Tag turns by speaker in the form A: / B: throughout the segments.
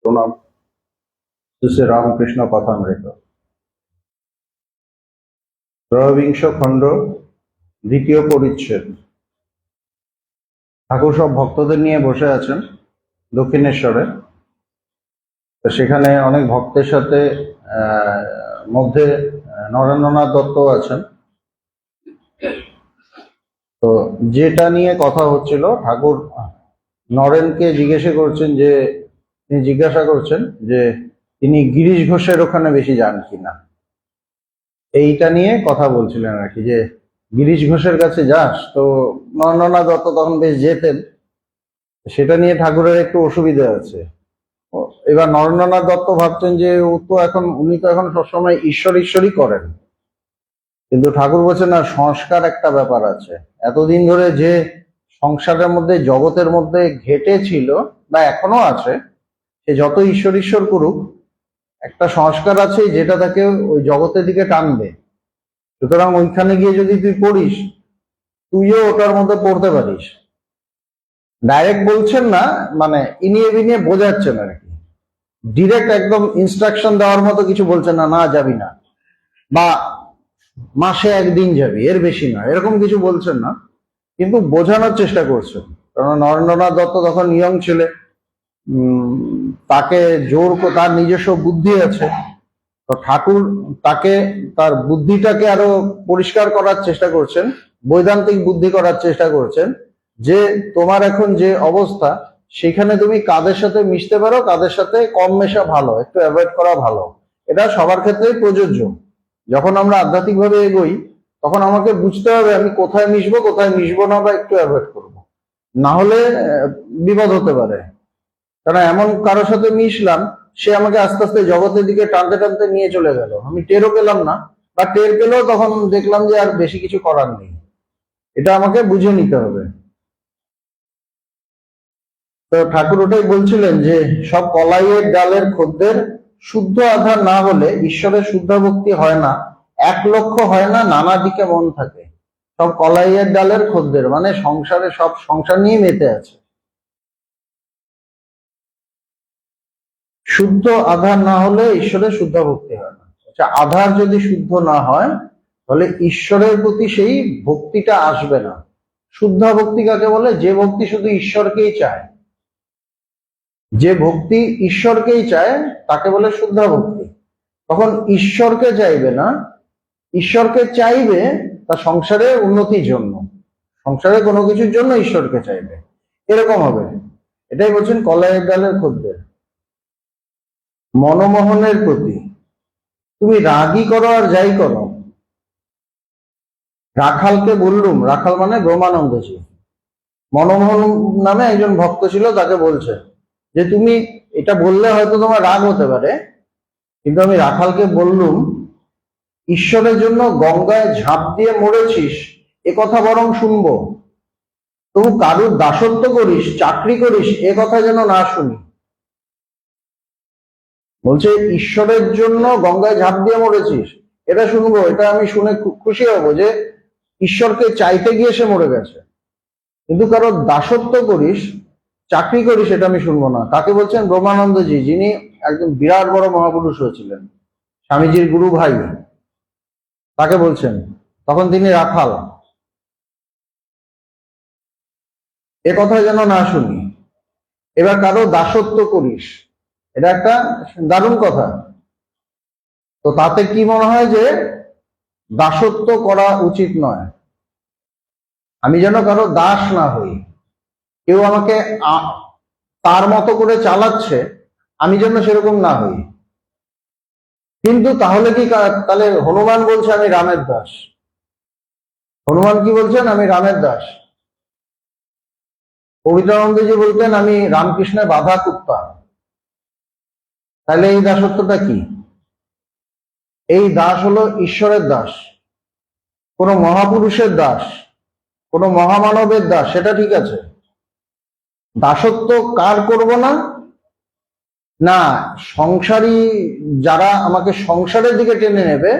A: প্রণাম। শ্রী রামকৃষ্ণ কথামৃত, ত্রয়োবিংশ খণ্ড, দ্বিতীয় পরিচ্ছেদ। ঠাকুর সব ভক্তদের নিয়ে বসে আছেন দক্ষিণেশ্বরে। তো সেখানে অনেক ভক্তের সাথে মধ্যে নরেন্দ্রনাথ দত্ত আছেন। তো যেটা নিয়ে কথা হচ্ছিল, ঠাকুর নরেনকে জিজ্ঞাসা করছেন যে তিনি গিরিশ ঘোষের ওখানে বেশি যান কিনা। এইটা নিয়ে কথা বলছিলেন আর কি, যে গিরিশ ঘোষের কাছে যাস। তো নরেন্দ্রনাথ দত্ত তখন বেশ যেতেন, সেটা নিয়ে ঠাকুরের একটু অসুবিধা আছে। এবার নরেন্দ্রনাথ দত্ত ভাবছেন যে উনি তো এখন সবসময় ঈশ্বরই করেন, কিন্তু ঠাকুর বলছেন না, সংস্কার একটা ব্যাপার আছে। এতদিন ধরে যে সংসারের মধ্যে, জগতের মধ্যে ঘেটে ছিল বা এখনো আছে, সে যত ঈশ্বর করুক, একটা সংস্কার আছে যেটা তাকে ওই জগতের দিকে টানবে। সুতরাং ওইখানে গিয়ে যদি তুই পড়িস, তুইও ওটার মধ্যে পড়তে পারিস। ডাইরেক্ট বলছেন না, মানে ইনিয়ে বিনিয়ে বোঝাচ্ছেন আর কি। ডিরেক্ট একদম ইনস্ট্রাকশন দেওয়ার মতো কিছু বলছেন না, না যাবি না, বা মাসে একদিন যাবি, এর বেশি না, এরকম কিছু বলছেন না, কিন্তু বোঝানোর চেষ্টা করছেন। কারণ নরেন্দ্রনাথ দত্ত তখন ইয়ং ছেলে, তাকে তার নিজস্ব বুদ্ধি আছে। তো ঠাকুর তাকে, তার বুদ্ধিটাকে আরো পরিষ্কার করার চেষ্টা করছেন, বৈদান্তিক বুদ্ধি করার চেষ্টা করছেন, যে তোমার এখন যে অবস্থা, সেখানে তুমি কাদের সাথে মিশতে পারো, কাদের সাথে কম মেশা ভালো, একটু অ্যাভয়েড করা ভালো। এটা সবার ক্ষেত্রেই প্রযোজ্য। যখন আমরা আধ্যাত্মিকভাবে এগোই, তখন আমাকে বুঝতে হবে আমি কোথায় মিশবো, কোথায় মিশবো না, বা একটু অ্যাভয়েড করবো, না হলে বিপদ হতে পারে। কারণ এমন কারোর সাথে মিশলাম, সে আমাকে আস্তে আস্তে জগতের দিকে টানতে টানতে নিয়ে চলে গেল, আমি টেরও পেলাম না, বা টের পেলেও তখন দেখলাম যে আর বেশি কিছু করার নেই। এটা আমাকে বুঝে নিতে হবে। তো ঠাকুর ওটাই বলছিলেন যে সব কলাইয়ের ডালের খদ্দের, শুদ্ধ আধার না হলে ঈশ্বরের শুদ্ধ ভক্তি হয় না, এক লক্ষ হয় না, নানা দিকে মন থাকে। সব কলাইয়ের ডালের খদ্দের মানে সংসারে, সব সংসার নিয়ে মেতে আছে। শুদ্ধ আধার না হলে ঈশ্বরের শুদ্ধ ভক্তি হয় না। আচ্ছা, আধার যদি শুদ্ধ না হয়, তাহলে ঈশ্বরের প্রতি সেই ভক্তিটা আসবে না। শুদ্ধ ভক্তি কাকে বলে? যে ভক্তি শুধু ঈশ্বরকেই চায়, যে ভক্তি ঈশ্বরকেই চায় তাকে বলে শুদ্ধ ভক্তি। তখন ঈশ্বরকে চাইবে না, ঈশ্বরকে চাইবে তার সংসারের উন্নতির জন্য, সংসারে কোনো কিছুর জন্য ঈশ্বরকে চাইবে, এরকম হবে। এটাই বলছেন কলাইয়ের ডালের খদ্দের। মনমোহনের প্রতি তুমি রাগই করো আর যাই করো। রাখালকে বললুম, রাখাল মানে ব্রহ্মানন্দজি, মনমোহন নামে একজন ভক্ত ছিল, তাকে বলছে যে তুমি এটা বললে হয়তো তোমার রাগ হতে পারে, কিন্তু আমি রাখালকে বললুম, ঈশ্বরের জন্য গঙ্গায় ঝাঁপ দিয়ে মরেছিস, এ কথা বরং শুনবো, তবু কারুর দাসত্ব করিস, চাকরি করিস, এ কথা যেন না শুনি। বলছে ঈশ্বরের জন্য গঙ্গায় ঝাঁপ দিয়ে মরেছিস, এটা শুনবো, এটা আমি শুনে খুশি হবো যে ঈশ্বরকে চাইতে গিয়ে সে মরে গেছে, কিন্তু কারোর দাসত্ব করিস, চাকরি করিস, এটা আমি শুনবো না। তাকে বলছেন ব্রহ্মানন্দজি, যিনি একজন বিরাট বড় মহাপুরুষ হয়েছিলেন, স্বামীজির গুরু ভাই, তাকে বলছেন। তখন তিনি রাখাল, এ কথা যেন না শুনি। এবার কারো দাসত্ব করিস, এটা একটা দারুণ কথা। তো তাতে কি মনে হয় যে দাসত্ব করা উচিত নয়, আমি যেন কারো দাস না হই, কেউ আমাকে তার মতো করে চালাচ্ছে, আমি যেন সেরকম না হই। কিন্তু তাহলে কি, তাহলে হনুমান বলছে আমি রামের দাস, হনুমান কি বলছেন? আমি রামের দাস। পবিত্রানন্দজি বলতেন আমি রামকৃষ্ণের বাধা কুত্তা। তাহলে এই দাসত্বটা কি? এই দাস হলো ঈশ্বরের দাস, কোন মহাপুরুষের দাস, কোন মহামানবের দাস, সেটা ঠিক আছে। দাসত্ব কার করব না? না, সংসারী যারা আমাকে সংসারের দিকে টেনে নেবে,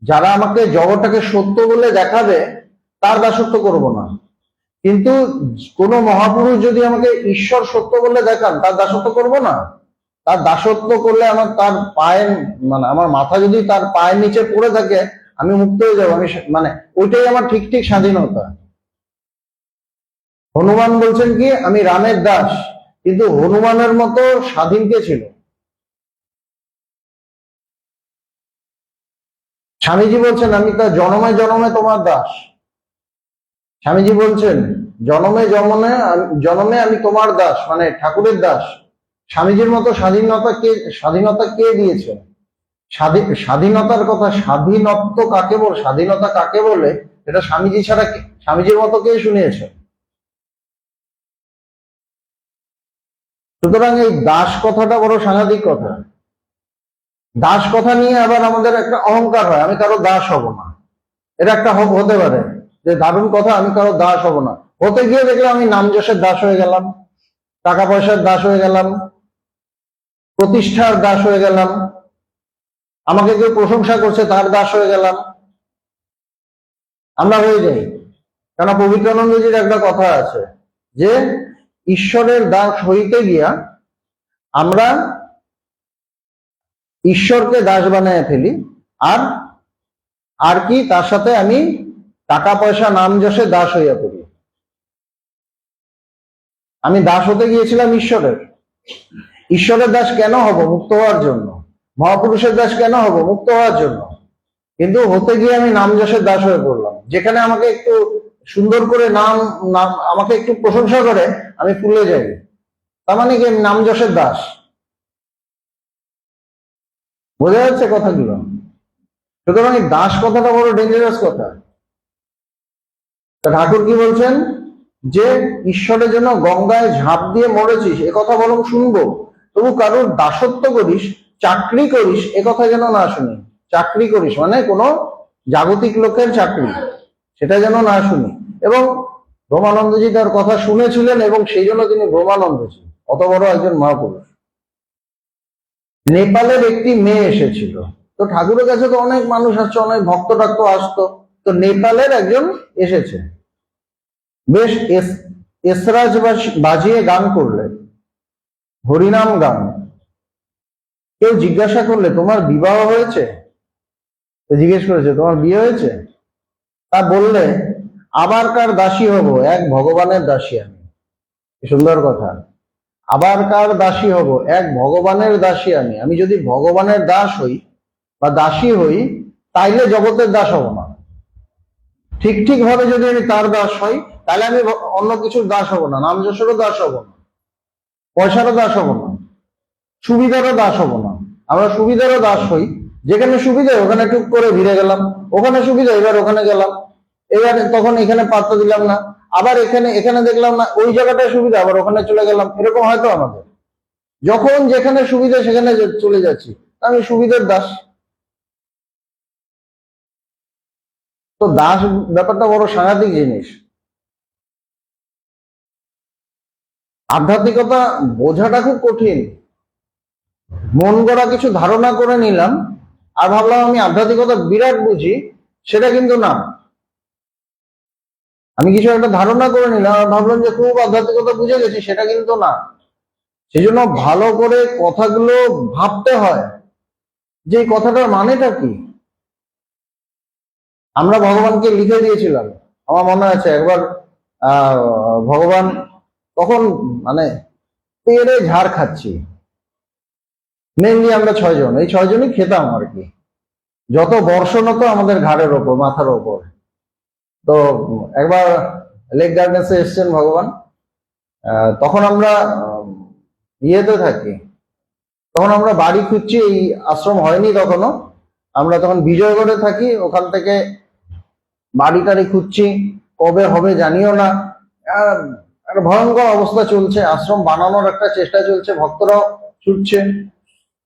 A: যারা আমাকে জগৎটাকে সত্য বলে দেখাবে, তার দাসত্ব করব না। কিন্তু কোন মহাপুরুষ যদি আমাকে ঈশ্বর সত্য বলে দেখান, তার দাসত্ব করব না। তার দাসত্ব করলে আমার তার পায়ের মানে আমার মাথা যদি তার পায়ের নিচে পড়ে থাকে আমি মুক্ত হয়ে যাবো, আমি মানে ওইটাই আমার ঠিক ঠিক স্বাধীনতা। হনুমান বলছেন কি আমি রামের দাস, কিন্তু হনুমানের মতো স্বাধীন কে ছিল? স্বামীজি বলছেন আমি তার জনমে জনমে তোমার দাস। স্বামীজি বলছেন জনমে জনমে জনমে আমি তোমার দাস, মানে ঠাকুরের দাস। স্বামীজির মতো স্বাধীনতা কে দিয়েছে? স্বাধীনতার কথা, স্বাধীনত্ব কাকে বলে, স্বাধীনতা কাকে বলে, এটা স্বামীজি ছাড়া স্বামীজির মতো কে শুনিয়েছে? সুতরাং এই দাস কথাটা বড় সাংঘাতিক কথা। দাস কথা নিয়ে আবার আমাদের একটা অহংকার হয়, আমি কারো দাস হব না। এটা একটা হতে পারে যে দারুণ কথা, আমি কারো দাস হব না। হতে গিয়ে দেখলাম আমি নামযশের দাস হয়ে গেলাম, টাকা পয়সার দাস হয়ে গেলাম, প্রতিষ্ঠার দাস হয়ে গেলাম, আমাকে কেউ প্রশংসা করছে তার দাস হয়ে গেলাম। আমরা হয়ে যাই। কেন পবিত্রানন্দজির একটা কথা আছে যে ঈশ্বরের দাস হইতে গিয়া আমরা ঈশ্বরকে দাস বানায় ফেলি, আর আর কি তার সাথে আমি টাকা পয়সা নাম যশে দাস হইয়া পড়ি। আমি দাস হতে গিয়েছিলাম ঈশ্বরের। ঈশ্বরের দাস কেন হব? মুক্ত হওয়ার জন্য। মহাপুরুষের দাস কেন হব? মুক্ত হওয়ার জন্য। কিন্তু হতে গিয়ে আমি নাম যশের দাস হয়ে পড়লাম। যেখানে আমাকে একটু সুন্দর করে নাম নাম আমাকে একটু প্রশংসা করে আমি ফুলে যাই, তার মানে কি আমি নাম যশের দাস। বোঝা যাচ্ছে কথাগুলো? সুতরাং এই দাস কথাটা বড় ডেঞ্জারাস কথা। ঠাকুর কি বলছেন যে ঈশ্বরের জন্য গঙ্গায় ঝাঁপ দিয়ে মরেছিস এ কথা বরং শুনবো, তবু কারোর দাসত্ব করিস, চাকরি করিস এ কথা যেন না শুনি। চাকরি করিস মানে কোনো জাগতিক লোকের চাকরি, সেটা যেন না শুনি। এবং ব্রহ্মানন্দজি তার কথা শুনেছিলেন এবং সেই জন্য তিনি ব্রহ্মানন্দজি, অত বড় একজন মহাপুরুষ। নেপালের একটি মেয়ে এসেছিল, তো ঠাকুরের কাছে তো অনেক মানুষ আসছে, অনেক ভক্ত টাক্ত আসতো, তো নেপালের একজন এসেছে, বেশ এসরাজ বাজিয়ে গান করলেন, হরিনাম গান। কেউ জিজ্ঞাসা করলে তোমার বিবাহ হয়েছে? জিজ্ঞেস করেছে তোমার বিয়ে হয়েছে? তা বললে আবার কার দাসী হব, এক ভগবানের দাসী আমি। সুন্দর কথা। আবার কার দাসী হব, এক ভগবানের দাসী আমি। আমি যদি ভগবানের দাস হই বা দাসী হই তাইলে জগতের দাস হব না। ঠিক ঠিক ভাবে যদি আমি তার দাস হই তাহলে আমি অন্য কিছুর দাস হব না, নাম যশেরও দাস হব না, পয়সারও দাস হব না, সুবিধারও দাস হব না। আমরা সুবিধারও দাস হই, যেখানে সুবিধা ওখানে টুক করে ভিড়ে গেলাম, ওখানে সুবিধা এবার ওখানে গেলাম, এবার তখন এখানে পাত্তা দিলাম না, আবার এখানে দেখলাম না ওই জায়গাটায় সুবিধা, আবার ওখানে চলে গেলাম। এরকম হয়তো আমাদের যখন যেখানে সুবিধা সেখানে চলে যাচ্ছি, আমি সুবিধার দাস। তো দাস ব্যাপারটা বড় সাংঘাতিক জিনিস। আধ্যাত্মিকতা বোঝাটা খুব কঠিন। মন গড়া কিছু ধারণা করে নিলাম আর ভাবলাম আমি আধ্যাত্মিকতা বিরাট বুঝি, সেটা কিন্তু না। আমি কিছু একটা ধারণা করে নিলাম আর ভাবলাম যে খুব আধ্যাত্মিকতা বুঝে গেছি, সেটা কিন্তু না। সেই জন্য ভালো করে কথাগুলো ভাবতে হয় যে কথাটার মানেটা কি। আমরা ভগবানকে লিখে দিয়েছিলাম, আমার মনে আছে একবার ভগবান তখন মানে পেড়ে ঝাড় খাচ্ছি, মেনলি আমরা 6 জন, এই 6 জনই খেতাম আর কি, যত বর্ষণ হতো আমাদের ঘাড়ের ওপর মাথার ওপর। তো একবার লেক গার্ডেন্সে এসছেন ভগবান, তখন আমরা ইয়েতে থাকি, তখন আমরা বাড়ি খুঁজছি, এই আশ্রম হয়নি তখনও, আমরা তখন বিজয়গড়ে থাকি, ওখান থেকে বাড়ি টাড়ি খুঁজছি, কবে হবে জানিও না। একটা ভয়ঙ্কর অবস্থা চলছে, আশ্রম বানানোর একটা চেষ্টা চলছে, ভক্তরাও ছুটছে।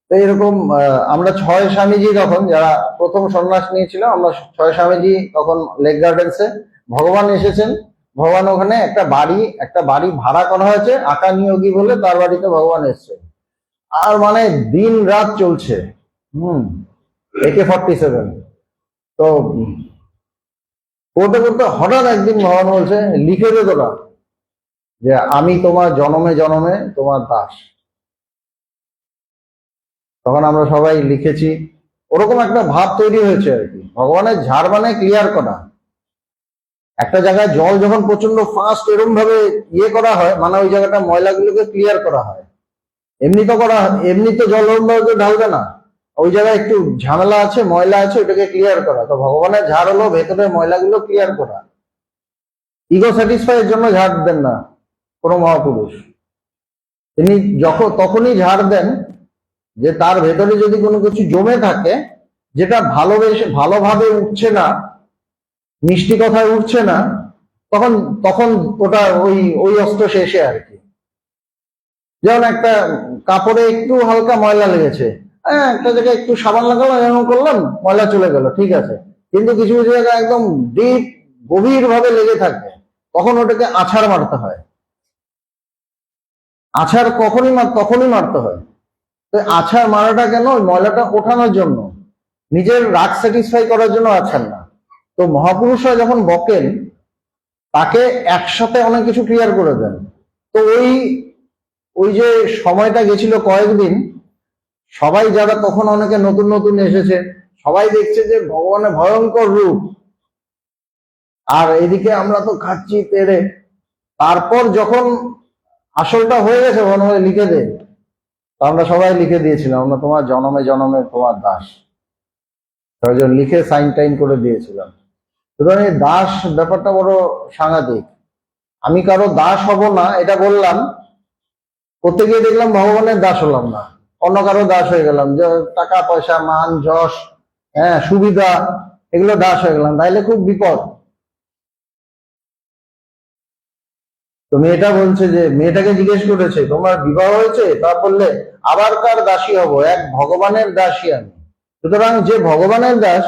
A: তো এরকম আমরা 6 স্বামীজি তখন, যারা প্রথম সন্ন্যাস নিয়েছিল, আমরা 6 স্বামীজি তখন লেক গার্ডেন্সে, ভগবান এসেছেন। ভগবান ওখানে একটা বাড়ি ভাড়া করা হয়েছে, আকা নিয়োগী বলে, তার বাড়িতে ভগবান এসছে। আর মানে দিন রাত চলছে, AK-47। তো করতে করতে হঠাৎ একদিন ভগবান বলছে লিখে দে তোরা যে আমি তোমার জনমে জনমে তোমার দাস। তখন আমরা সবাই লিখেছি, ওরকম একটা ভাব তৈরি হয়েছে আর কি। ভগবানের ঝাড় মানে ক্লিয়ার করা। একটা জায়গায় জল যখন প্রচন্ড ফাস্ট এরকম ভাবে ইয়ে করা হয়, মানে ওই জায়গাটা ময়লাগুলোকে ক্লিয়ার করা হয়। এমনি তো জল ওরকম ভাবে ঢালবে না, ওই জায়গায় একটু ঝামেলা আছে, ময়লা আছে, ওটাকে ক্লিয়ার করা। তো ভগবানের ঝাড় হলো ভেতরের ময়লাগুলো ক্লিয়ার করা। ইগো স্যাটিসফাই এর জন্য ঝাড় দেন না কোনো মহাপুরুষ। তিনি তখনই ঝাড় দেন যে তার ভেতরে যদি কোনো কিছু জমে থাকে, যেটা ভালোভাবে উঠছে না, মিষ্টি কথায় উঠছে না, তখন তখন ওটা ওই অস্ত্র শেষে আর কি। যেমন একটা কাপড়ে একটু হালকা ময়লা লেগেছে, হ্যাঁ, একটা জায়গায় একটু সাবান লাগালাম, এমন করলাম, ময়লা চলে গেল, ঠিক আছে। কিন্তু কিছু কিছু জায়গায় একদম ডিপ গভীর ভাবে লেগে থাকে, তখন ওটাকে আছাড় মারতে হয়। আছাড় তখনই মারতে হয়। তো আছাড় মারাটা কেন? ওই ময়লাটা ওঠানোর জন্য, নিজের রাগ স্যাটিসফাই করার জন্য আছাড় না। তো মহাপুরুষরা যখন বকেন, তাকে একসাথে অনেক কিছু ক্লিয়ার করে দেন। তো ওই যে সময়টা গেছিল কয়েকদিন, সবাই যারা তখন অনেকে নতুন নতুন এসেছে, সবাই দেখছে যে ভগবানের ভয়ঙ্কর রূপ, আর এদিকে আমরা তো খাচ্ছি তেড়ে। তারপর যখন আসলটা হয়ে গেছে, ভগবান লিখে দে, তো আমরা সবাই লিখে দিয়েছিলাম, আমরা তোমার জনমে জনমে তোমার দাস, ছয়জন লিখে সাইন টাইন করে দিয়েছিলাম। সুতরাং এই দাস ব্যাপারটা বড় সাংঘাতিক। আমি কারো দাস হব না এটা বললাম, করতে গিয়ে দেখলাম ভগবানের দাস হলাম না, অন্য কারো দাস হয়ে গেলাম, যে টাকা পয়সা, মান যশ, হ্যাঁ, সুবিধা, এগুলো দাস হয়ে গেলাম, তাইলে খুব বিপদ। তো মেয়েটা বলছে যে, মেয়েটাকে জিজ্ঞেস করেছে তোমার বিবাহ হয়েছে, তা বললে আবার কার দাসী হব, এক ভগবানের দাসী আমি। সুতরাং যে ভগবানের দাস,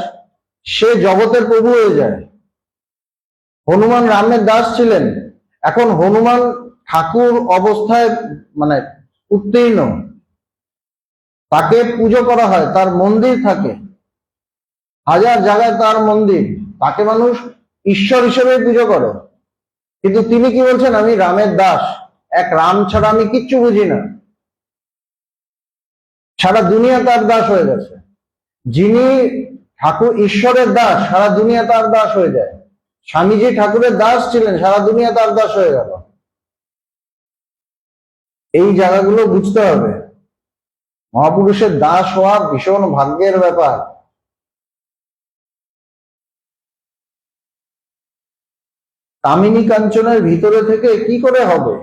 A: সে জগতের প্রভু হয়ে যায়। হনুমান রামের দাস ছিলেন, এখন হনুমান ঠাকুর অবস্থায় মানে উত্তীর্ণ, তাকে পুজো করা হয়, তার মন্দির থাকে, হাজার জায়গায় তার মন্দির, তাকে মানুষ ঈশ্বর হিসেবে পুজো করে। কিন্তু তিনি কি বলছেন, আমি রামের দাস, এক রাম ছাড়া আমি কিচ্ছু বুঝি না। সারা দুনিয়া তার দাস হয়ে গেছে। যিনি ঠাকুর ঈশ্বরের দাস, সারা দুনিয়া তার দাস হয়ে যায়। স্বামীজি ঠাকুরের দাস ছিলেন, সারা দুনিয়া তার দাস হয়ে গেল। এই জায়গাগুলো বুঝতে হবে। মহাপুরুষের দাস হওয়া ভীষণ ভাগ্যের ব্যাপার। কামিনী কাঞ্চনের ভিতরে থেকে কি করে হবে?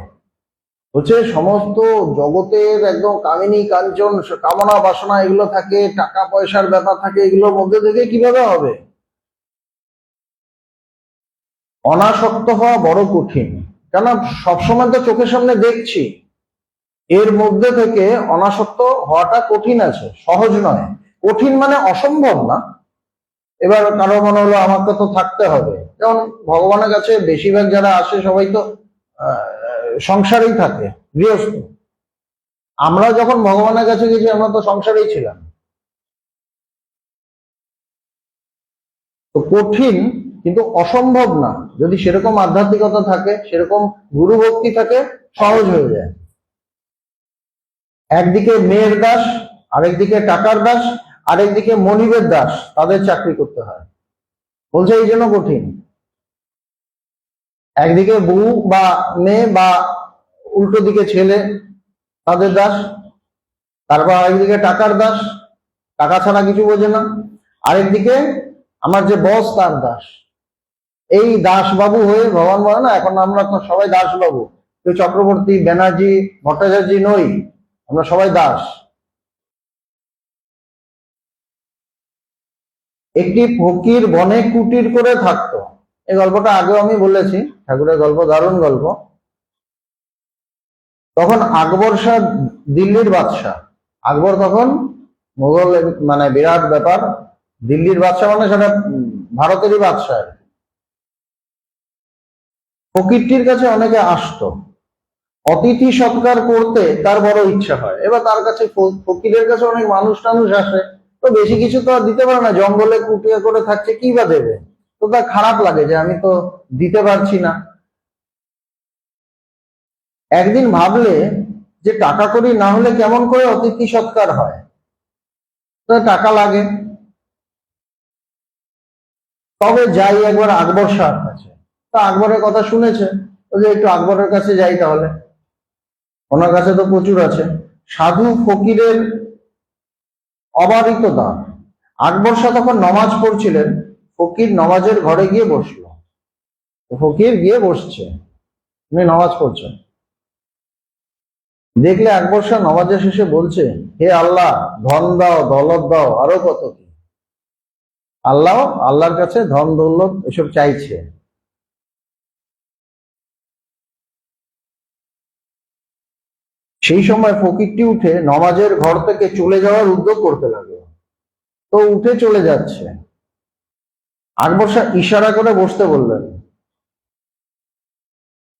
A: হচ্ছে সমস্ত জগতের একদম কামিনী কাঞ্চন, কামনা বাসনা এগুলো থাকে, টাকা পয়সার ব্যাপার থাকে, এগুলোর মধ্যে থেকে কিভাবে হবে? অনাসক্ত হওয়া বড় কঠিন, কেন সবসময় তো চোখের সামনে দেখছি, এর মধ্যে থেকে অনাসক্ত হওয়াটা কঠিন আছে, সহজ নয়। কঠিন মানে অসম্ভব না। এবার কারো মনে হলো আমাকে তো থাকতে হবে, যেমন ভগবানের কাছে বেশিরভাগ যারা আসে সবাই তো সংসারেই থাকে, গৃহস্থ। আমরা যখন ভগবানের কাছে গেছি, আমরা তো সংসারেই ছিলাম। তো কঠিন কিন্তু অসম্ভব না, যদি সেরকম আধ্যাত্মিকতা থাকে, সেরকম গুরু ভক্তি থাকে, সহজ হয়ে যায়। একদিকে মেয়ের দাস, আরেকদিকে টাকার দাস, আরেকদিকে মনিবের দাস, তাদের চাকরি করতে হয়, বলছে এই জন্য কঠিন। একদিকে বউ বা মেয়ে, বা উল্টো দিকে ছেলে, তাদের দাস। তারপর আরেকদিকে টাকার দাস, টাকা ছাড়া কিছু বোঝে না। আরেকদিকে আমার যে বস, তার দাস। এই দাস বাবু হয়ে ভগবান বলে না, এখন আমরা তো সবাই দাস বাবু, কেউ চক্রবর্তী, ব্যানার্জি, ভট্টাচার্য নই, আমরা সবাই দাস। একটি ফকির বনে কুটির করে থাকতো। এই গল্পটা আগেও আমি বলেছি, ঠাকুরের গল্প, দারুণ গল্প। তখন আকবর শাহ দিল্লির বাদশাহ, আকবর তখন মোগল মানে বিরাট ব্যাপার, দিল্লির বাদশাহ মানে সেটা ভারতেরই বাদশাহ। ফকিরটির কাছে অনেকে আসতো, অতিথি সৎকার করতে তার বড় ইচ্ছা হয়। এবার তার কাছে, ফকিরের কাছে অনেক মানুষ টানুষ আসে, তো বেশি কিছু তো আর দিতে পারে না, জঙ্গলে কুটিয়ে করে থাকছে, কি বা দেবে। তো তার খারাপ লাগে যে আমি তো দিতে পারছি না। একদিন ভাবলে যে টাকা কড়ি না হলে কেমন করে অতিথি সৎকার হয়। তো টাকা লাগে। তবে যাই একবার আকবর শাহর কাছে। তো আকবরের কথা শুনেছে, যে একটু আকবরের কাছে যাই তাহলে, ওনার কাছে তো প্রচুর আছে। সাধু ফকিরের অবারিত দান। আকবর শাহ তখন নমাজ পড়ছিলেন, ফকির নমাজের ঘরে গিয়ে বসলো। ফকির গিয়ে বসছে, উনি নামাজ পড়ছেন। দেখলে আকবর শাহ নমাজের শেষে বলছে, হে আল্লাহ, ধন দাও, দৌলত দাও, আরো কত কি। আল্লাহর কাছে ধন দৌলত এসব চাইছে। সেই সময় ফকিরটি উঠে নমাজের ঘর থেকে চলে যাওয়ার উদ্যোগ করতে লাগলো। তো উঠে চলে যাচ্ছে। আকবর শাহ ইশারা করে বসতে বললেন।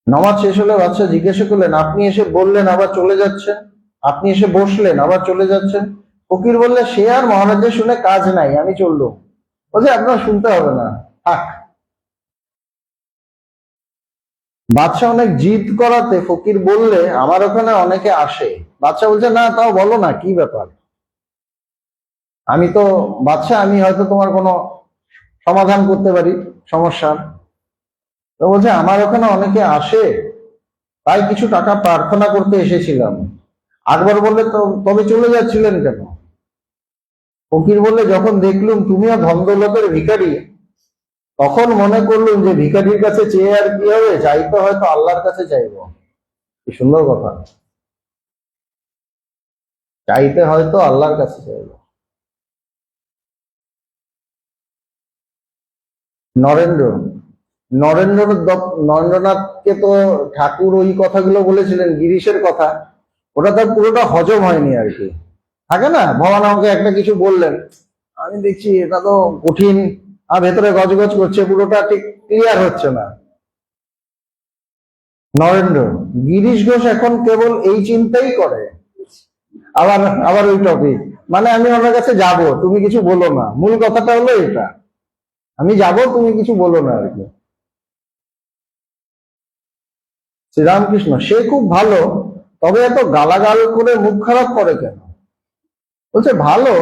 A: নামাজ শেষ হলে বাদশাহ জিজ্ঞাসা করলেন, আপনি এসে বললেন আবার চলে যাচ্ছেন, আপনি এসে বসলেন আবার চলে যাচ্ছেন। ফকির বললে, সে আর মহারাজের শুনে কাজ নাই, আমি চললুম। বলছে, আপনার শুনতে হবে না, থাক। বাদশাহ অনেক জিদ করাতে ফকির বললে, আমার ওখানে অনেকে আসে। বাদশাহ বলছে, না তাও বলো না, কি ব্যাপার। আমি তো বাদশাহ, আমি হয়তো তোমার কোনো সমাধান করতে পারি সমস্যার। তো বলছে, আমার ওখানে অনেকে আসে, তাই কিছু টাকা প্রার্থনা করতে এসেছিলাম। আকবর বললে, তো তবে চলে যাচ্ছিলেন কেন? ফকির বললে, যখন দেখলুম তুমিও ধন দৌলতের ভিখারি, তখন মনে করলুম যে ভিখারির কাছে চেয়ে আর কি হবে, চাইতে হয়তো আল্লাহর কাছে চাইবো। কি সুন্দর কথা, চাইতে হয়তো আল্লাহর কাছে চাইবো। নরেন্দ্র নরেন্দ্রনাথকে তো ঠাকুর ওই কথাগুলো বলেছিলেন, গিরিশের কথা, ওটা তার পুরোটা হজম হয়নি আর কি। থাকে না, ভগবান আমাকে একটা কিছু বললেন, আমি দেখছি এটা তো কঠিন, আর ভেতরে গজগজ করছে, পুরোটা ঠিক ক্লিয়ার হচ্ছে না। নরেন্দ্র, গিরিশ ঘোষ এখন কেবল এই চিন্তাই করে। আবার আবার ওই টপিক, মানে আমি ওনার কাছে যাব, তুমি কিছু বলো না, মূল কথাটা হলো এটা, আমি যাব, তুমি কিছু বলো না আর কি। শ্রীরামকৃষ্ণ, সে খুব ভালো, তবে এত গালাগাল করে মুখ খারাপ করে কেন? বলছে, ভালো,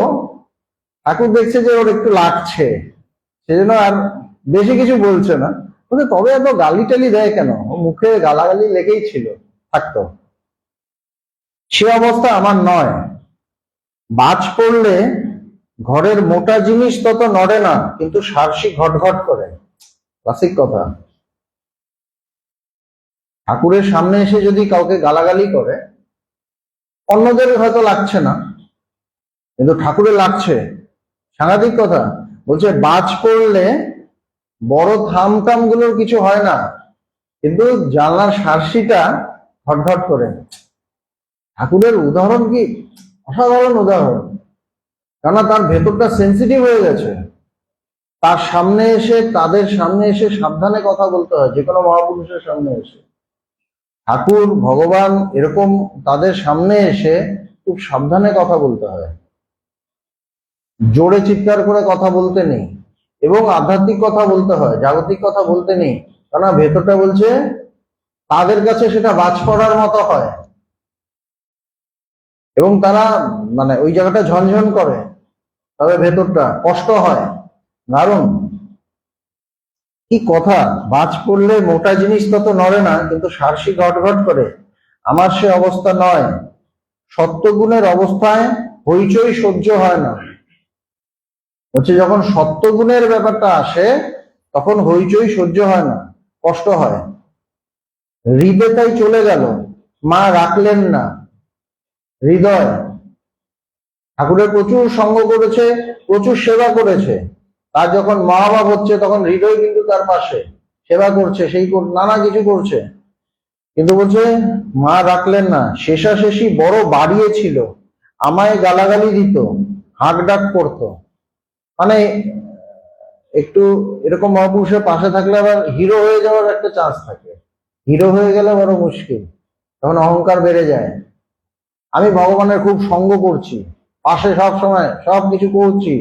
A: ঠাকুর দেখছে যে ওর একটু লাগছে, সেজন্য আর বেশি কিছু বলছে না। বলছে, তবে এত গালি টালি দেয় কেন? ও মুখে গালাগালি লেগেই ছিল, থাকতো। সে অবস্থা আমার নয়। বাজ পড়লে ঘরের মোটা জিনিস তত নড়ে না, কিন্তু সারসি ঘটঘট করে। ক্লাসিক কথা। ঠাকুরের সামনে এসে যদি কাউকে গালাগালি করে, অন্যদের হয়তো লাগছে না, কিন্তু ঠাকুরের লাগছে, সাংঘাতিক কথা। বলছে, বাজ পড়লে বড় থাম টাম গুলোর কিছু হয় না, কিন্তু জানলার সারসিটা ঘটঘট করে। ঠাকুরের উদাহরণ কি অসাধারণ উদাহরণ, কেননা তার ভেতরটা সেন্সিটিভ হয়ে গেছে। তার সামনে এসে, তাদের সামনে এসে সাবধানে কথা বলতে হয়, যে কোনো মহাপুরুষের সামনে এসে। ঠাকুর, ভগবান, এরকম তাদের সামনে এসে খুব সাবধানে কথা বলতে হয়, জোরে চিৎকার করে কথা বলতে নেই, এবং আধ্যাত্মিক কথা বলতে হয়, জাগতিক কথা বলতে নেই, কারণ ভেতরটা বলছে, তাদের কাছে সেটা বাজ পড়ার মতো হয়, এবং তারা মানে ওই জায়গাটা ঝনঝন করে, তবে ভেতরটা কষ্ট হয়। দারুণ কি কথা, বাজ পড়লে মোটা জিনিস তত নড়ে না, কিন্তু সারসি ঘটঘট করে। আমার সে অবস্থা নয়, সত্যগুণের অবস্থায় হইচই সহ্য হয় না। হচ্ছে, যখন সত্যগুণের ব্যাপারটা আসে, তখন হইচই সহ্য হয় না, কষ্ট হয়। হৃদয় তাই চলে গেল, মা রাখলেন না। হৃদয় ঠাকুরের প্রচুর সঙ্গ করেছে, প্রচুর সেবা করেছে, তার যখন মহাভাব হচ্ছে, তখন হৃদয় কিন্তু তার পাশে সেবা করছে, সেই নানা কিছু করছে, কিন্তু বলছে মা রাখলেন না। শেষাশেষি বড় বাড়িয়েছিল, আমায় গালাগালি দিত, হাঁক ডাক করতো। মানে একটু এরকম মহাপুরুষের পাশে থাকলে আবার হিরো হয়ে যাওয়ার একটা চান্স থাকে, হিরো হয়ে গেলে বড় মুশকিল, তখন অহংকার বেড়ে যায়। আমি ভগবানের খুব সঙ্গ করছি, পাশে সব সময় সব কিছু করছি,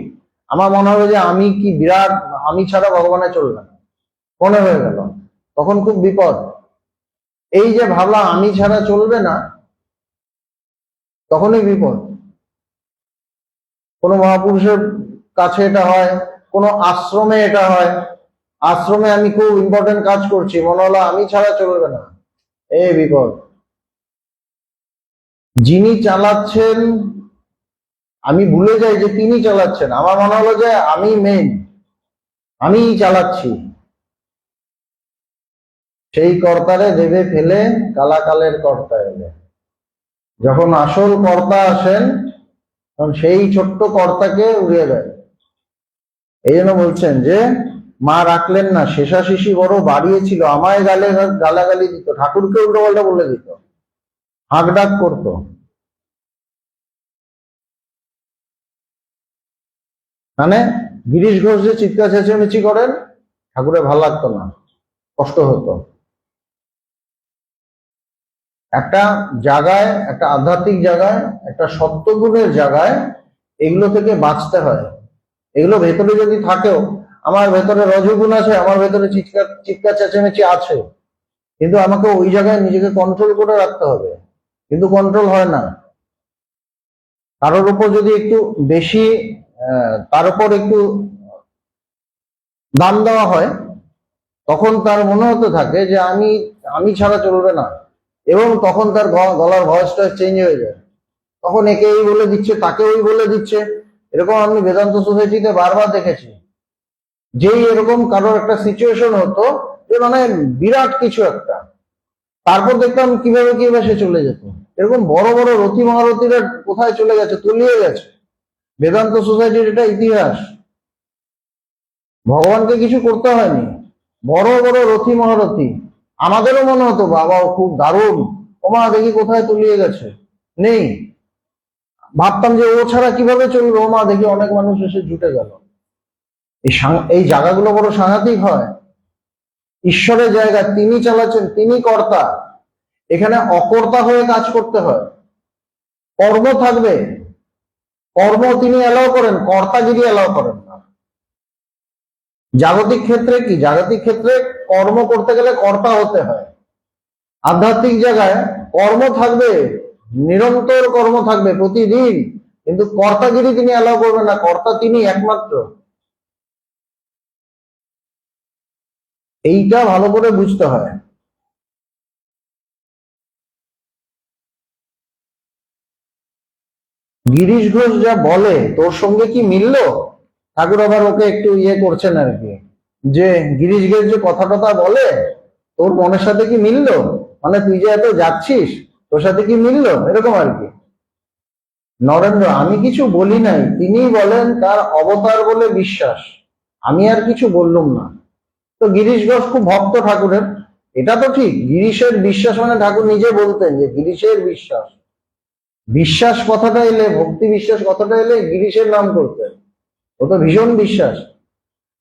A: আমার মনে হবে যে আমি কি বিরাট, আমি ছাড়া ভগবানের চলবে না, মনে হয়ে গেল, তখন খুব বিপদ। এই যে ভাবলাম আমি ছাড়া চলবে না, তখনই বিপদ। কোনো মহাপুরুষের কাছে এটা হয়, কোনো আশ্রমে এটা হয়। আশ্রমে আমি খুব ইম্পর্টেন্ট কাজ করছি, মনে হলো আমি ছাড়া চলবে না, এই বিপদ। যিনি চালাচ্ছেন আমি ভুলে যাই যে তিনি চালাচ্ছেন, আমার মনে হলো যে আমি মেন, আমিই চালাচ্ছি। সেই কর্তারে দেবে ফেলে কালাকালের কর্তা এলে। যখন আসল কর্তা আসেন তখন সেই ছোট্ট কর্তাকে উড়িয়ে দেয়। এই জন্য বলছেন যে মা রাখলেন না, শেষাশিশি বড় বাড়িয়েছিল, আমায় গালাগালি দিত, ঠাকুরকে উল্টো পাল্টা বলে দিত, হাঁক ডাক করতো। মানে গিরিশ ঘোষ যে চিৎকার চেঁচামেচি করেন, ঠাকুরের ভালো লাগতো না, কষ্ট হতো। একটা জায়গায়, একটা আধ্যাত্মিক জায়গায়, একটা সত্যগুণের জায়গায় এগুলো থেকে বাঁচতে হয়। এগুলো ভেতরে যদি থাকেও, আমার ভেতরে রজগুণ আছে, আমার ভেতরে চিৎকার চেঁচামেচি আছে, কিন্তু আমাকে ওই জায়গায় নিজেকে কন্ট্রোল করে রাখতে হবে, কিন্তু কন্ট্রোল হয় না। কারোর উপর যদি একটু বেশি তার উপর একটু দাম দেওয়া হয়, তখন তার মনে হতে থাকে যে আমি ছাড়া চলবে না, এবং তখন তার গলার ভয়েসটা চেঞ্জ হয়ে যায়। তখন একে এই বলে দিচ্ছে, তাকে ওই বলে দিচ্ছে। এরকম আমি বেদান্ত সোসাইটিতে বারবার দেখেছি। যেই এরকম কারোর একটা সিচুয়েশন হতো যে মানে বিরাট কিছু একটা, তারপর দেখতাম কিভাবে কিভাবে সে চলে যেত। এরকম বড় বড় রথী মহারথীরা কোথায় চলে গেছে, তলিয়ে গেছে। বেদান্ত সোসাইটির এটা ইতিহাস। ভগবানকে কিছু করতে হয়নি, বড় বড় রথী মহারথী। আমাদেরও মনে হতো বাবা খুব দারুণ, ওমা দেখি কোথায় তলিয়ে গেছে, নেই। ভাবতাম যে ও ছাড়া কিভাবে চলবে, ওমা দেখি অনেক মানুষ এসে জুটে গেল। এই জায়গাগুলো বড় সাংঘাতিক হয়। ঈশ্বরের জায়গা, তিনি চালাচ্ছেন, তিনি কর্তা। এখানে অকর্তা হয়ে কাজ করতে হয়। কর্ম থাকবে, কর্ম তিনি এলাও করেন, কর্তাগিরি এলাও করেন না। জাগতিক ক্ষেত্রে কি, জাগতিক ক্ষেত্রে কর্ম করতে গেলে কর্তা হতে হয়। আধ্যাত্মিক জায়গায় কর্ম থাকবে, নিরন্তর কর্ম থাকবে প্রতিদিন, কিন্তু কর্তাগিরি তিনি এলাও করবেন না, কর্তা তিনি একমাত্র। এইটা ভালো করে বুঝতে হয়। গিরিশ ঘোষ যা বলে তোর সঙ্গে কি মিললো? ঠাকুর আবার ওকে একটু ইয়ে করছেন আর কি, যে গিরিশ ঘোষ যে কথা টথা বলে তোর মনের সাথে কি মিললো, মানে তুই যে এত যাচ্ছিস তোর সাথে কি মিললো, এরকম আর কি। নরেন্দ্র, আমি কিছু বলি নাই, তিনি বলেন তার অবতার বলে বিশ্বাস, আমি আর কিছু বললুম না। তো গিরিশ ঘোষ খুব ভক্ত ঠাকুরের, এটা তো ঠিক। গিরিশের বিশ্বাস মানে ঠাকুর নিজে বলতেন যে গিরিশের বিশ্বাস, বিশ্বাস কথাটা এলে, ভক্তি বিশ্বাস কথাটা এলে গিরিশের নাম করতেন। ও তো ভীষণ বিশ্বাস।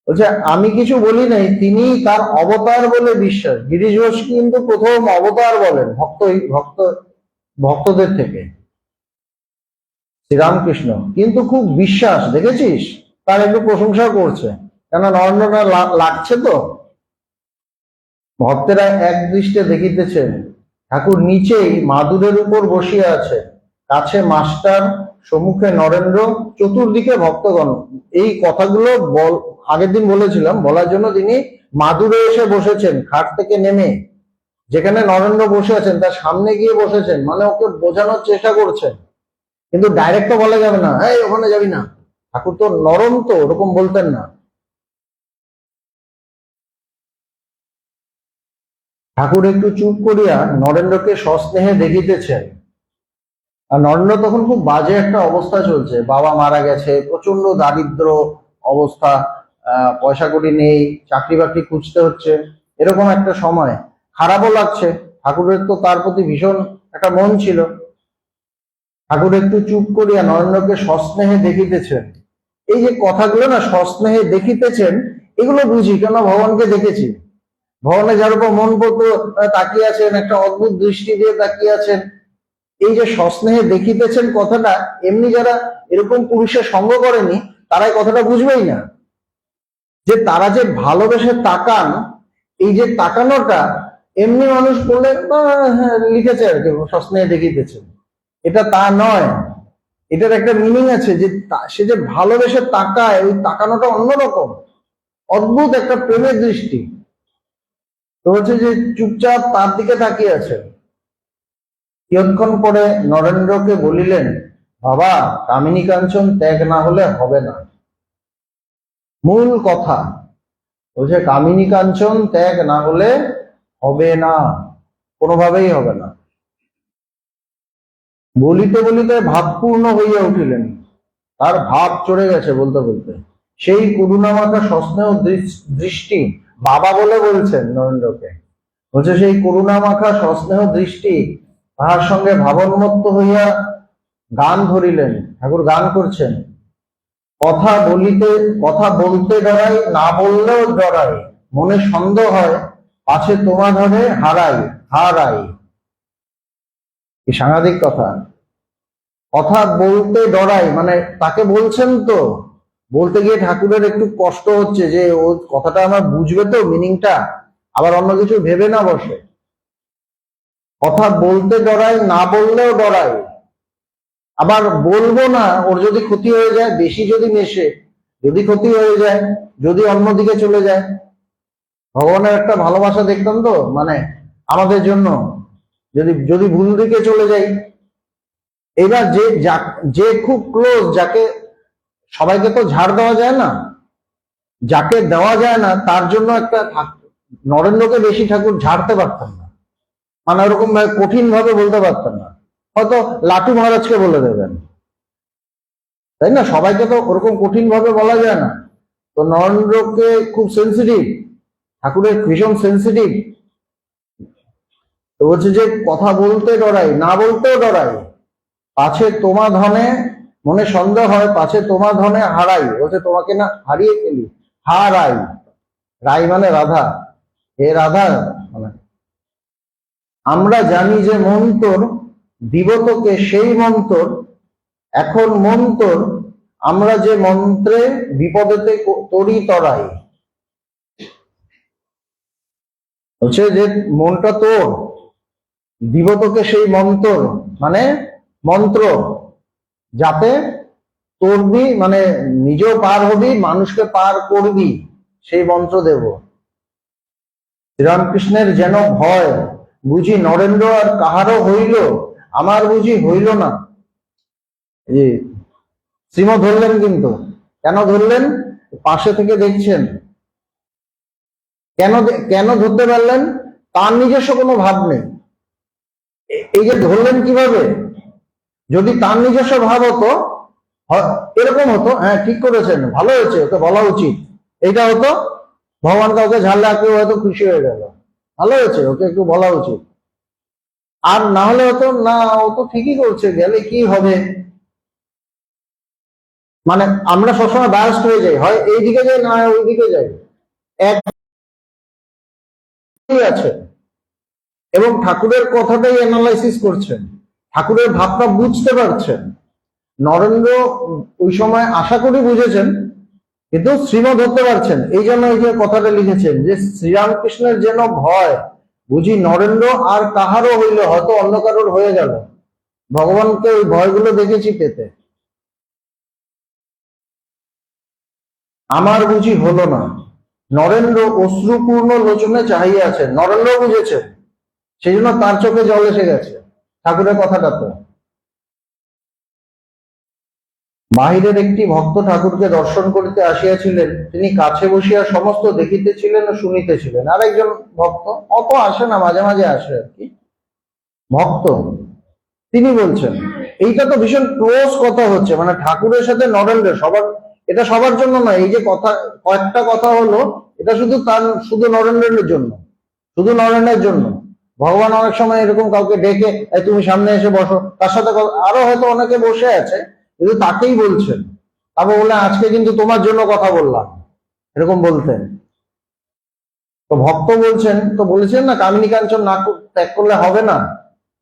A: বলছে আমি কিছু বলি নাই, তিনি তার অবতার বলে বিশ্বাস। গিরিশ ঘোষ কিন্তু প্রথম অবতার বলেন ভক্তদের থেকে, শ্রীরামকৃষ্ণ। কিন্তু খুব বিশ্বাস, দেখেছিস, তার একটু প্রশংসা করছে, কেন নরেন্দ্রটা লাগছে তো। ভক্তেরা এক দৃষ্টে দেখিতেছেন ঠাকুর নিচেই মাদুরের উপর বসিয়া আছে, কাছে মাস্টার, সম্মুখে নরেন্দ্র, চতুর্দিকে ভক্তগণ। এই কথাগুলো আগের দিন বলেছিলাম, বলার জন্য তিনি মাদুরে এসে বসেছেন, খাট থেকে নেমে যেখানে নরেন্দ্র বসে আছেন তার সামনে গিয়ে বসেছেন, মানে ওকে বোঝানোর চেষ্টা করছেন। কিন্তু ডাইরেক্ট তো বলা যাবে না, এই ওখানে যাবি না, ঠাকুর তো নরম, তো ওরকম বলতেন না। ঠাকুর একটু চুপ করিয়া নরেন্দ্রকে সস্নেহে দেখিতেছেন। আর নরেন্দ্র তখন খুব বাজে একটা অবস্থা চলছে, বাবা মারা গেছে, প্রচন্ড দারিদ্র অবস্থা, পয়সা কড়ি নেই, চাকরি বাকরি খুঁজতে হচ্ছে, এরকম একটা সময়। খারাপও লাগছে, ঠাকুরের তো তার প্রতি ভীষণ একটা মন ছিল। ঠাকুর একটু চুপ করিয়া নরেন্দ্রকে সস্নেহে দেখিতেছেন। এই যে কথাগুলো না, সস্নেহে দেখিতেছেন, এগুলো বুঝি, কেন ভগবানকে দেখেছি। ভগবানে যার উপর মন পড়তো তাকিয়ে আছেন, একটা অদ্ভুত দৃষ্টি দিয়ে তাকিয়ে আছেন। এই যে সস্নেহে দেখিতেছেন কথাটা, এমনি যারা এরকম পুরুষের সঙ্গ করেনি তারাই কথাটা বুঝবেই না, যে তারা যে ভালোবেসে তাকান, এই যে তাকানোটা এমনি মানুষ বললে লিখেছে আর কি সস্নেহে দেখিতেছেন, এটা তা নয়। এটার একটা মিনিং আছে যে সে যে ভালোবেসে তাকায়, ওই তাকানোটা অন্যরকম, অদ্ভুত একটা প্রেমের দৃষ্টি। তো হচ্ছে যে চুপচাপ তার দিকে তাকিয়ে আছে। কিয়ৎক্ষণ পরে নরেন্দ্রকে বলিলেন, বাবা, কামিনী কাঞ্চন ত্যাগ না হলে হবে না। মূল কথা বলছে, কামিনী কাঞ্চন ত্যাগ না হলে হবে না, কোনোভাবেই হবে না। বলিতে বলিতে ভাবপূর্ণ হইয়া উঠিলেন, তার ভাব চড়ে গেছে বলতে বলতে। সেই করুণামাখা সস্নেহ দৃষ্টি, বাবা বলে বলছেন নরেন্দ্রকে, বলছে সেই করুণামাখা সস্নেহ দৃষ্টি তাহার সঙ্গে ভাবন্মত্ত হইয়া গান ধরিলেন। ঠাকুর গান করছেন, কথা বলতে ডরাই, না বললেও ডরাই, মনে সন্দেহ হয়, পাছে তোমা ধরে হারাই হারাই। কি সাংঘাতিক কথা! কথা বলতে ডরাই মানে তাকে বলছেন, তো বলতে গিয়ে ঠাকুরের একটু কষ্ট হচ্ছে যে ও কথাটা আমার বুঝবে তো, মিনিংটা, আবার অন্য কিছু ভেবে না বসে। কথা বলতে ডরাই, না বললেও ডরাই, আবার বলবো না, ওর যদি ক্ষতি হয়ে যায়, বেশি যদি মেশে, যদি ক্ষতি হয়ে যায়, যদি অন্যদিকে চলে যায়। ভগবানের একটা ভালোবাসা দেখতাম তো, মানে আমাদের জন্য, যদি যদি ভুল দিকে চলে যাই। এবার যে খুব ক্লোজ, যাকে সবাইকে তো ঝাড় দেওয়া যায় না, যাকে দেওয়া যায় না তার জন্য একটা নরেন্দ্রকে বেশি ঠাকুর ঝাড়তে পারতেন না, মানে ওরকম ভাবে কঠিন ভাবে বলতে পারতেন না, হয়তো লাটু মহারাজকে বলে দেবেন, তাই না? সবাইকে তো ওরকম কঠিন ভাবে বলা যায় না। তো নরেন্দ্রকে খুব সেন্সিটিভ, ঠাকুরের ভীষণ সেন্সিটিভ। তো বলছে যে কথা বলতে ডরাই, না বলতেও ডরাই, পাছে তোমা ধনে, মনে সন্দেহ হয়, পাছে তোমা ধনে হারাই, বলছে তোমাকে না হারিয়ে ফেলি, হারাই। রাই মানে রাধা, হে রাধা, মানে আমরা জানি যে মন্তর দিব তোকে সেই মন্তর, এখন মন্তর আমরা যে মন্ত্রে বিপদেতে তরি তরাই। বলছে যে মনটা তোর, দিব তোকে সেই মন্ত্র, মানে মন্ত্র, যাতে তরবি, মানে নিজেও পার হবি, মানুষকে পার করবি, সেই মন্ত্র দেব। শ্রীরামকৃষ্ণের যেন ভয়, বুঝি নরেন্দ্র আর কাহারও হইল, আমার বুঝি হইল না। এই শ্রীমৎ ধরলেন, কিন্তু কেন ধরলেন? পাশে থেকে দেখছেন। কেন কেন ধরতে পারলেন? তার নিজস্ব কোনো ভাব নেই। এই যে ধরলেন কিভাবে? যদি তার নিজস্ব ভাব হতো, এরকম হতো, হ্যাঁ ঠিক করেছেন, ভালো হয়েছে, ওকে বলা উচিত, এইটা হতো, ভগবান কাউকে ঝাড়লে কেউ হয়তো খুশি হয়ে গেল, ভালো হয়েছে, ওকে একটু বলা উচিত। আর না হলে হতো না, ও তো ঠিকই করছে, গেলে কি হবে। মানে আমরা সবসময় বায়াস্ট হয়ে যাই, হয় এই দিকে যাই, না ওই দিকে যাই, এক আছে। এবং ঠাকুরের কথাটাই অ্যানালাইসিস করছেন, ঠাকুরের ভাবটা বুঝতে পারছেন। নরেন্দ্র ওই সময় আশা করি বুঝেছেন, কিন্তু শ্রীমৎ ধরতে পারছেন। এই জন্য এই যে কথাটা লিখেছেন যে শ্রীরামকৃষ্ণের যেন ভয়, বুঝি নরেন্দ্র আর কাহারও হইল, হয়তো অন্য কারোর হয়ে গেল। ভগবানকে ওই ভয়গুলো দেখেছি পেতে, আমার বুঝি হলো না। নরেন্দ্র অশ্রুপূর্ণ লোচনে চাহিয়ে আছেন, নরেন্দ্র বুঝেছেন, সেই জন্য তার চোখে জল এসে গেছে ঠাকুরের কথাটা। তো বাহিরের একটি ভক্ত ঠাকুরকে দর্শন করিতে আসিয়াছিলেন, তিনি কাছে বসিয়া সমস্ত দেখিতেছিলেন ও শুনিতেছিলেন। আর একজন ভক্ত, অত আসে না, মাঝে মাঝে আসে আর কি, ভক্ত, তিনি বলছেন, এইটা তো ভীষণ ক্লোজ কথা হচ্ছে, মানে ঠাকুরের সাথে নরেন্দ্র, সবার, এটা সবার জন্য নয়, এই যে কথা, কয়েকটা কথা হলো, এটা শুধু নরেন্দ্রের জন্য, শুধু নরেন্দ্রের জন্য। ভগবান অনেক সময় এরকম কাউকে ডেকে, তুমি সামনে এসে বসো, তার সাথে আরো হয়তো অনেকে বসে আছে, কিন্তু তাকেই বলছেন। তারপর বলে আজকে কিন্তু তোমার জন্য কথা বললাম, এরকম বলতেন। তো ভক্ত বলছেন, তো বলেছেন না কামিনী কাঞ্চন না ত্যাগ করলে হবে না,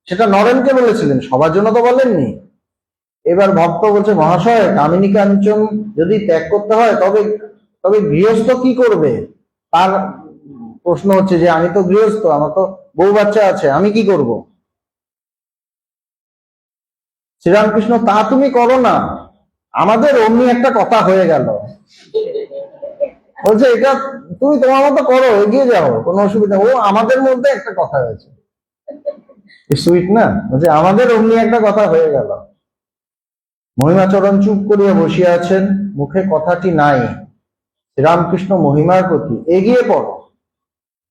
A: সেটা নরেনকে বলেছিলেন, সবার জন্য তো বলেননি। এবার ভক্ত বলছে, মহাশয়, কামিনী কাঞ্চন যদি ত্যাগ করতে হয়, তবে তবে গৃহস্থ কি করবে? তার প্রশ্ন হচ্ছে যে আমি তো গৃহস্থ, আমার তো বউ বাচ্চা আছে, আমি কি করব? শ্রীরামকৃষ্ণ, তা তুমি করো না, আমাদের অমনি একটা কথা হয়ে গেল। বলছে এটা তুমি তোমার মতো করো, এগিয়ে যাও, কোনো অসুবিধা। ও আমাদের মধ্যে একটা কথা হয়েছে, সুইট না? বলছে আমাদের অমনি একটা কথা হয়ে গেল। মহিমাচরণ চুপ করিয়া বসিয়া আছেন, মুখে কথাটি নাই। শ্রীরামকৃষ্ণ মহিমার প্রতি, এগিয়ে পড়ো।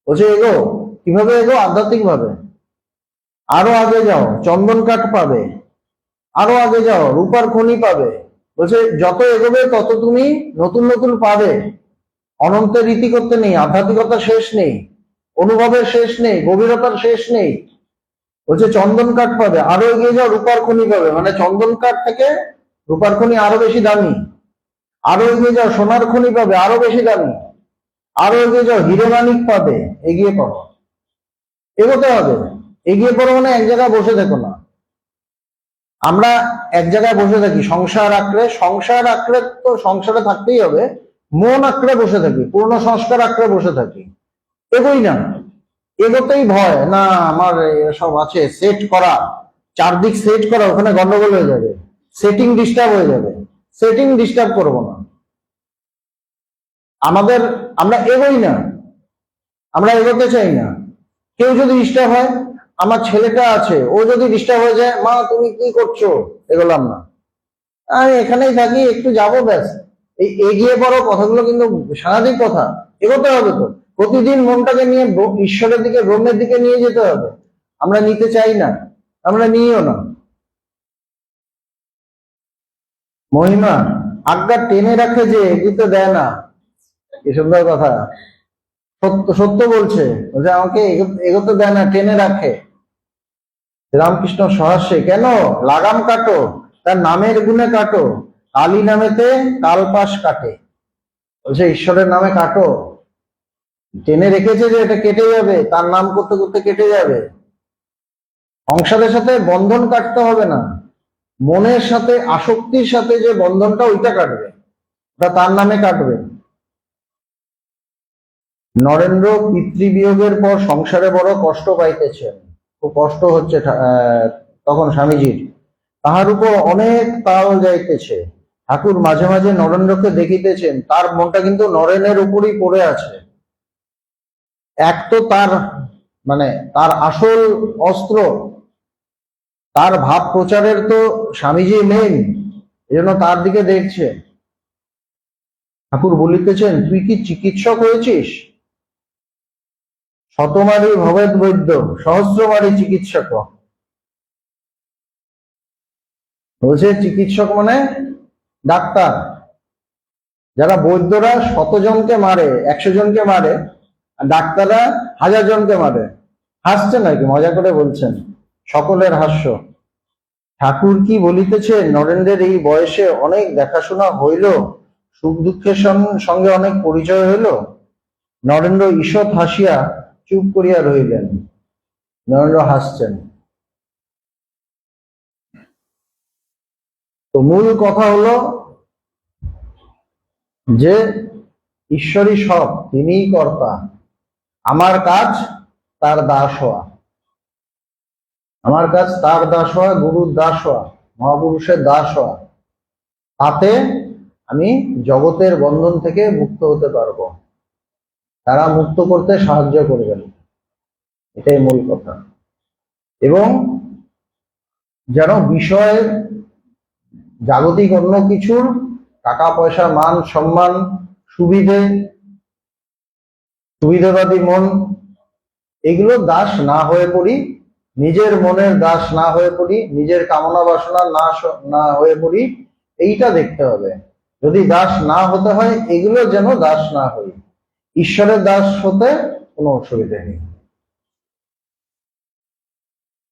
A: বলছে এগো, কিভাবে এগো? আধ্যাত্মিক ভাবে। আরো আগে যাও, চন্দন কাঠ পাবে। আরো আগে যাও, রূপার খনি পাবে। বলছে যত এগোবে তত তুমি নতুন নতুন পাবে। অনন্তের রীতি করতে নেই, আধ্যাত্মিকতার শেষ নেই, অনুভবের শেষ নেই, গভীরতার শেষ নেই। বলছে চন্দন কাঠ পাবে, আরো এগিয়ে যাও, রূপার খনি পাবে। মানে চন্দন কাঠ থেকে রূপার খনি আরো বেশি দামি। আরো এগিয়ে যাও, সোনার খনি পাবে, আরো বেশি দামি। আরো এগিয়ে যাও, হিরে মানিক পাবে। এগিয়ে পড়ো, এগোতে হবে। এগিয়ে পড়ো মানে এক জায়গায় বসে থেকো না। আমরা এক জায়গায় বসে থাকি সংসার আঁকড়ে। সংসার আঁকড়ে তো সংসারে থাকতেই হবে, মন আঁকড়ে বসে থাকি, পূর্ণ সংস্কার আঁকড়ে বসে থাকি, এগোই না। এগোতেই ভয়, না আমার সব আছে সেট করা, চারদিক সেট করা, ওখানে গন্ডগোল হয়ে যাবে, সেটিং ডিস্টার্ব হয়ে যাবে। সেটিং ডিস্টার্ব করবো না। আমরা এগোই না, আমরা এগোতে চাই না। কেউ যদি ডিস্টার্ব হয়, আমার ছেলেটা আছে, ও যদি ডিস্টার্ব হয়ে যায়, মা তুমি কি করছো, এগোলাম না, আমি এখানেই থাকি, একটু যাবো, ব্যাস। এই এগিয়ে পড়ো কথাগুলো কিন্তু সাংঘাতিক কথা। এগোতে হবে তো, প্রতিদিন মনটাকে নিয়ে ঈশ্বরের দিকে, ব্রহ্মের দিকে নিয়ে যেতে হবে। আমরা নিতে চাই না, আমরা নিও না। মহিমা আজ্ঞা টেনে রাখে যে এগোতে দেয় না। কি সুন্দর কথা, সত্য সত্য বলছে, যে আমাকে এগোতে দেয় না, টেনে রাখে। রামকৃষ্ণ সহাস্যে, কেন লাগাম কাটো, তার নামের গুণে কাটো, কালী নামেতে কালপাশ কাটে। বলছে ঈশ্বরের নামে কাটো, টেনে রেখেছে যে এটা কেটে যাবে, তার নাম করতে করতে কেটে যাবে। সংসারের সাথে বন্ধন কাটতে হবে না, মনের সাথে, আসক্তির সাথে যে বন্ধনটা, ওইটা কাটবে, ওটা তার নামে কাটবে। নরেন্দ্র পিতৃবিয়োগের পর সংসারে বড় কষ্ট পাইতেছেন, খুব কষ্ট হচ্ছে তখন স্বামীজির। তাহার উপর অনেক তাল যাইতেছে। ঠাকুর মাঝে মাঝে নরেন্দ্রকে দেখিতেছেন, তার মনটা কিন্তু নরেনের উপরই পড়ে আছে। এক তো তার মানে তার আসল অস্ত্র, তার ভাব প্রচারের তো স্বামীজি মেন, এজন্য তার দিকে দেখছে। ঠাকুর বলিতেছেন, তুই কি চিকিৎসক হয়েছিস? শতমারি ভবেদ বৈদ্য, সহস্রমারি চিকিৎসক। বলছে চিকিৎসক মানে ডাক্তার। যারা বৈদ্যরা 100 জনকে মারে, 100 জনকে মারে, আর ডাক্তাররা 1000 জনকে মারে। হাসছে নাকি, মজা করে বলছেন, সকলের হাস্য। ঠাকুর কি বলিতেছে, নরেন্দ্রের এই বয়সে অনেক দেখাশোনা হইল, সুখ দুঃখের সঙ্গে অনেক পরিচয় হইল। নরেন্দ্র ঈষৎ হাসিয়া চুপ করিয়া রইলেন। নরেন্দ্র হাসছেন। তো মূল কথা হলো যে ঈশ্বরই সব, তিনিই কর্তা, আমার কাজ তার দাস হওয়া। আমার কাজ তার দাস হওয়া, গুরুর দাস হওয়া, মহাপুরুষের দাস হওয়া। তাতে আমি জগতের বন্ধন থেকে মুক্ত হতে পারবো, তারা মুক্ত করতে সাহায্য করবেন, এটাই মূল কথা। এবং যেন বিষয়ের, জাগতিক অন্য কিছুর, টাকা পয়সা, মান সম্মান, সুবিধাবাদী মন, এগুলো দাস না হয়ে পড়ি, নিজের মনের দাস না হয়ে পড়ি, নিজের কামনা বাসনা না হয়ে পড়ি, এইটা দেখতে হবে। যদি দাস না হতে হয়, এগুলো যেন দাস না হই। ঈশ্বরের দাস হতে কোনো অসুবিধা নেই।